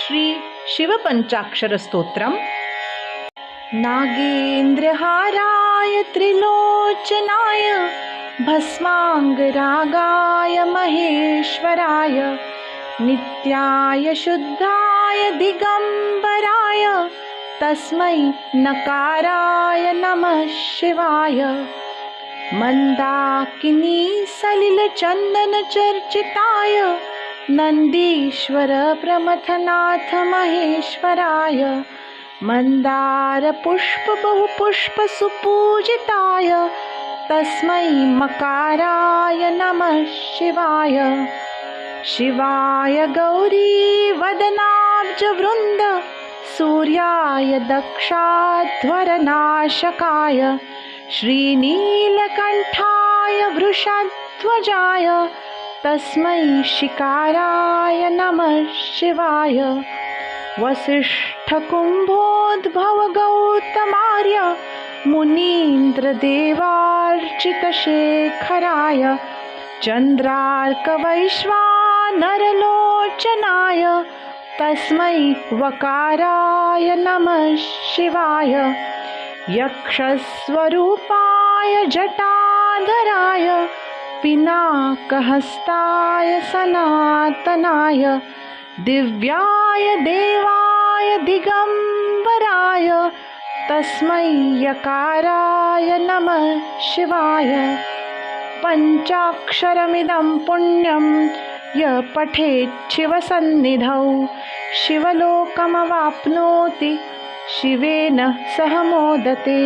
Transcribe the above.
श्री शिवपंचाक्षर स्तोत्रम। नागेन्द्रहाराय त्रिलोचनाय भस्मांगरागाय महेश्वराय नित्याय शुद्धाय दिगंबराय तस्मै नकाराय नमः शिवाय। मंदाकिनी सलिलचंदन चर्चिताय नंदीश्वर प्रमथनाथ महेश्वराय मंदार पुष्प बहुपुष्प सुपूजिताय तस्मै मकाराय नमः शिवाय। शिवाय गौरी वदनाब्ज वृंद सूर्याय दक्षाध्वरनाशकाय श्रीनीलकंठाय वृषध्वजाय तस्मै शिकाराय नमः शिवाय। वसिष्ठकुम्भोद्भव गौतमार्य मुनीन्द्रदेवार्चितशेखराय चन्द्रार्कवैश्वानरलोचनाय तस्मै वकाराय नमः शिवाय। यक्षस्वरूपाय जटाधराय पिनाकहस्ताय सनातनाय दिव्याय देवाय दिगंबराय तस्मै यकाराय नमः शिवाय। पंचाक्षरमिदं पुण्यं य पठेत् शिवसन्निधौ शिवलोकमवाप्नोति शिवेन सह मोदते।